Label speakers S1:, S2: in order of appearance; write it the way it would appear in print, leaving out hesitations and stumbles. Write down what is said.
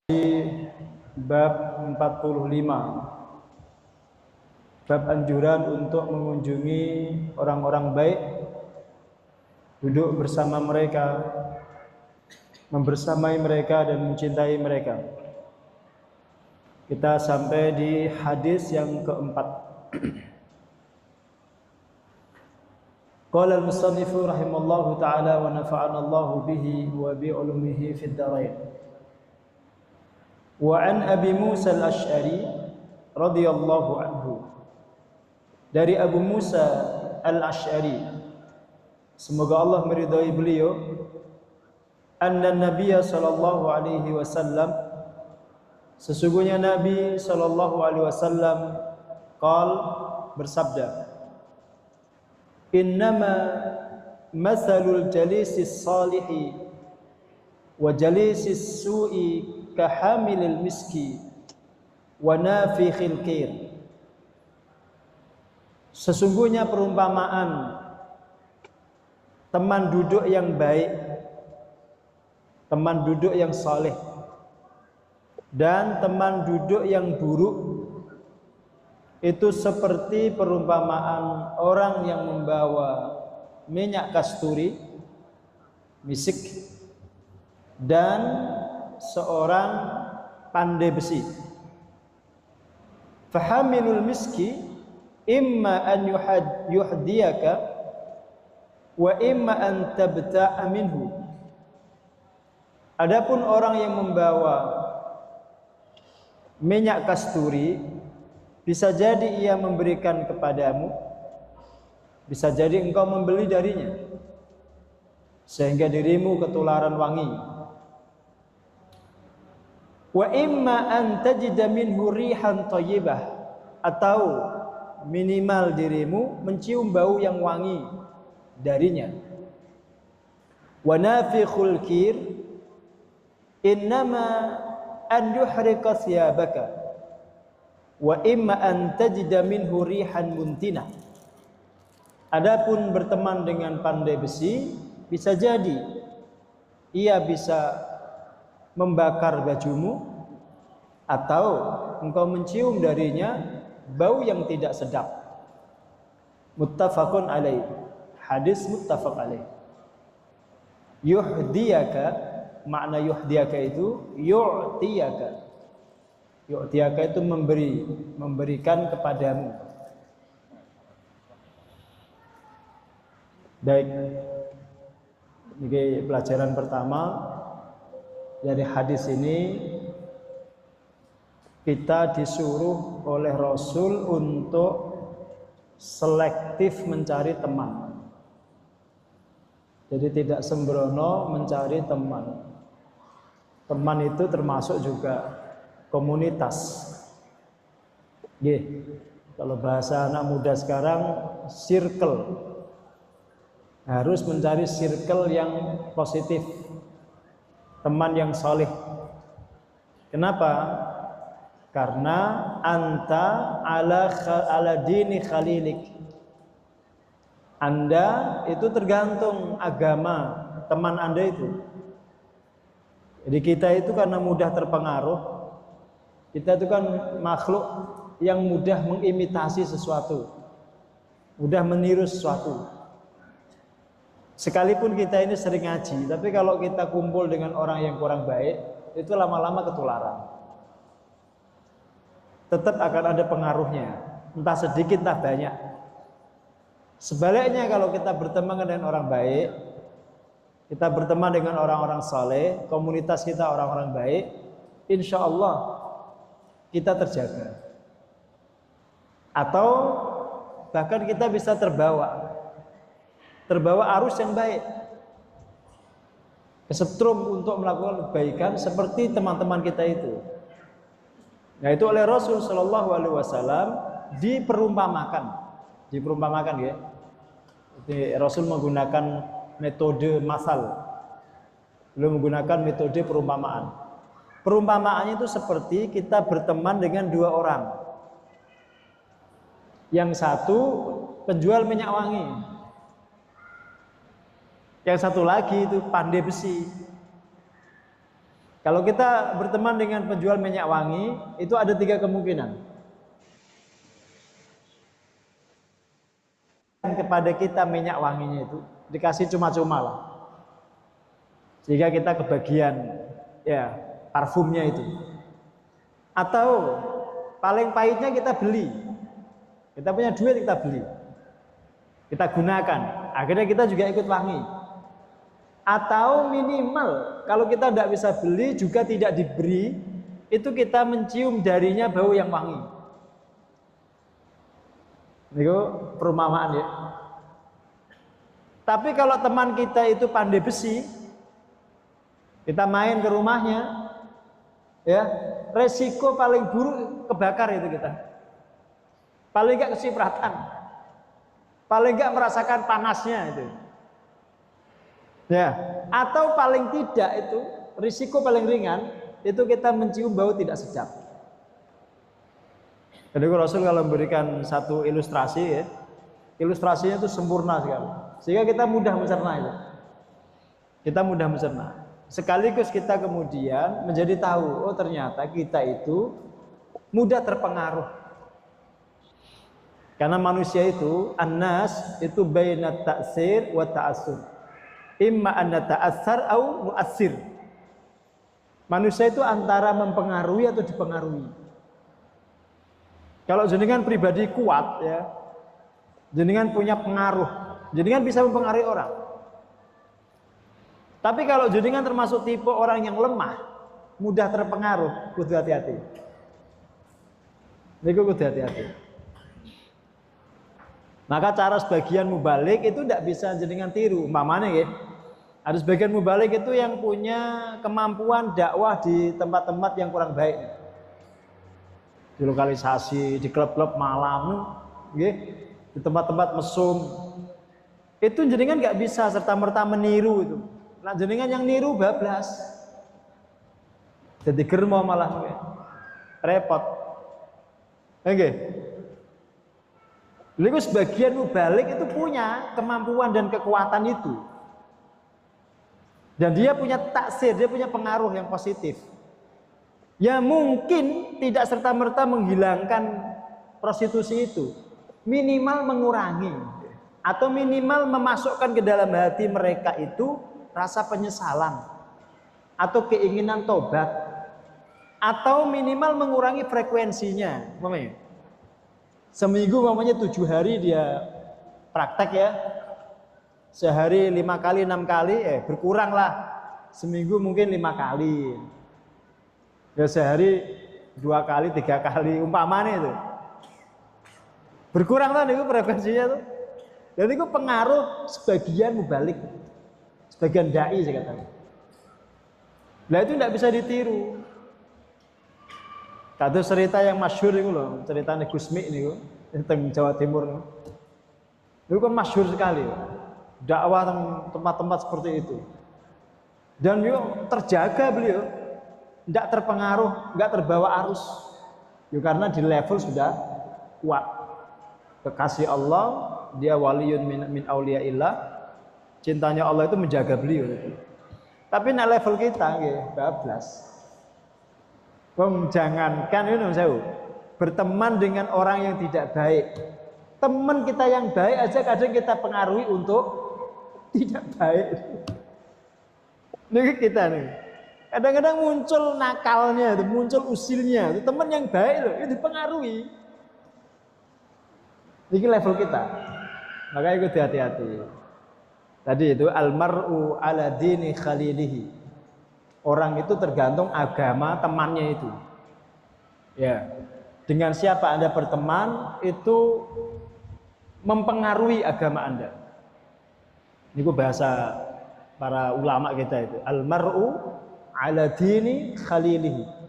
S1: Bab 45, bab anjuran untuk mengunjungi orang-orang baik, duduk bersama mereka, membersamai mereka dan mencintai mereka. Kita sampai di hadis yang keempat. Qala al-musannifu rahimallahu ta'ala wa nafa'ana Allahu bihi wa bi ulumihi fid dharain. Wa an Abi Musa al-Asy'ari radhiyallahu anhu, dari Abu Musa al-Asy'ari, semoga Allah meridhai beliau, anna Nabiya sallallahu alaihi wasallam, sesungguhnya Nabi sallallahu alaihi wasallam bersabda, innama mathalul jalisis salihi wa jalisis su'i kahamilil miski wa nafikhil kir. Sesungguhnya perumpamaan teman duduk yang baik, teman duduk yang saleh, dan teman duduk yang buruk itu seperti perumpamaan orang yang membawa minyak kasturi, misik, dan seorang pandai besi. Fahamilul miski imma an yuhdiyaka wa imma an tabta'a minhu. Adapun orang yang membawa minyak kasturi, bisa jadi ia memberikan kepadamu, bisa jadi engkau membeli darinya sehingga dirimu ketularan wangi. Wa imma an tajida minhu rihan thayyibah, atau minimal dirimu mencium bau yang wangi darinya. Wa nafikhul kir innama an yuhrika thiyabaka wa imma an tajida minhu rihan muntinah. Adapun berteman dengan pandai besi, bisa jadi ia bisa membakar bajumu, atau engkau mencium darinya bau yang tidak sedap. Muttafaqun alaih, hadis muttafaq alaih. Yuhdiyaka, makna yuhdiyaka itu yu'tiyaka. Yu'tiyaka itu memberikan kepadamu. Baik, ini pelajaran pertama dari hadis ini. Kita disuruh oleh Rasul untuk selektif mencari teman. Jadi tidak sembrono mencari teman. Teman itu termasuk juga komunitas. Kalau bahasa anak muda sekarang, circle. Harus mencari circle yang positif, teman yang soleh. Kenapa? Karena anta ala dini khalilik. Anda itu tergantung agama teman Anda itu. Jadi kita itu karena mudah terpengaruh, kita itu kan makhluk yang mudah mengimitasi sesuatu, mudah meniru sesuatu. Sekalipun kita ini sering ngaji, tapi kalau kita kumpul dengan orang yang kurang baik, itu lama-lama ketularan. Tetap akan ada pengaruhnya, entah sedikit entah banyak. Sebaliknya kalau kita berteman dengan orang baik, kita berteman dengan orang-orang saleh, komunitas kita orang-orang baik, insya Allah kita terjaga. Atau bahkan kita bisa terbawa arus yang baik, kesetrum untuk melakukan kebaikan seperti teman-teman kita itu. Nah, itu oleh Rasul Shallallahu Alaihi Wasallam diperumpamakan ya. Jadi, Rasul menggunakan metode masal, belum menggunakan metode perumpamaan. Perumpamaannya itu seperti kita berteman dengan dua orang. Yang satu penjual minyak wangi, yang satu lagi itu pandai besi. Kalau kita berteman dengan penjual minyak wangi, itu ada 3 kemungkinan. Kepada kita minyak wanginya itu dikasih cuma-cuma lah, sehingga kita kebagian ya parfumnya itu. Atau paling pahitnya kita beli, kita punya duit kita beli, kita gunakan, akhirnya kita juga ikut wangi. Atau minimal kalau kita tidak bisa beli juga tidak diberi, itu kita mencium darinya bau yang wangi. Itu perumpamaan ya. Tapi kalau teman kita itu pandai besi, kita main ke rumahnya, ya resiko paling buruk kebakar itu kita. Paling enggak kecipratan, paling enggak merasakan panasnya itu. Ya, atau paling tidak itu risiko paling ringan itu kita mencium bau tidak sedap. Jadi Rasul kalau memberikan satu ilustrasi ya, ilustrasinya itu sempurna sekali, sehingga kita mudah mencerna itu. Kita mudah mencerna. Sekaligus kita kemudian menjadi tahu, oh ternyata kita itu mudah terpengaruh. Karena manusia itu, annas itu baina ta'sir wa ta'assur. Imma anna ta'assar au mu'assir. Manusia itu antara mempengaruhi atau dipengaruhi. Kalau jenengan pribadi kuat ya, jenengan punya pengaruh, jenengan bisa mempengaruhi orang. Tapi kalau jenengan termasuk tipe orang yang lemah, mudah terpengaruh, kudu hati-hati. Niku kudu hati-hati. Maka cara sebagian mubalik itu tidak bisa jenengan tiru. Umpamanya ya, ada sebagian mubalik itu yang punya kemampuan dakwah di tempat-tempat yang kurang baik. Di lokalisasi, di klub-klub malam, di tempat-tempat mesum, itu jenengan nggak bisa serta-merta meniru itu. Nah jenengan yang niru bablas, jadi germo malah, repot. Oke. Lalu sebagian mubalik itu punya kemampuan dan kekuatan itu, dan dia punya taksir, dia punya pengaruh yang positif. Ya mungkin tidak serta-merta menghilangkan prostitusi itu, minimal mengurangi atau minimal memasukkan ke dalam hati mereka itu rasa penyesalan atau keinginan tobat, atau minimal mengurangi frekuensinya. Seminggu mamanya 7 hari dia praktek ya, sehari 5 kali 6 kali, berkuranglah seminggu mungkin 5 kali. Ya sehari 2 kali 3 kali umpamanya itu berkurang kan itu frekuensinya tuh. Dan itu pengaruh sebagian mubalik, sebagian dai saya katakan. Nah itu tidak bisa ditiru. Kata cerita yang masyhur itu loh, ceritanya Gusmi ini tentang Jawa Timur. Itu kan masyhur sekali dakwah tempat-tempat seperti itu. Dan beliau terjaga, beliau tidak terpengaruh, nggak terbawa arus, ya karena di level sudah kuat, kekasih Allah, dia waliyun min auliyaillah, cintanya Allah itu menjaga beliau. Tapi nah level kita, bablas. Jangankan itu saya berteman dengan orang yang tidak baik, teman kita yang baik aja kadang kita pengaruhi untuk tidak baik. Ini kita nih. Kadang-kadang muncul nakalnya, muncul usilnya, itu teman yang baik loh, itu dipengaruhi. Ini level kita, makanya ikut hati-hati. Tadi itu almar'u ala dini khalilihi. Orang itu tergantung agama temannya itu. Ya, dengan siapa Anda berteman itu mempengaruhi agama Anda. Ini bahasa para ulama kita itu. Almar'u ala dini khalilihi.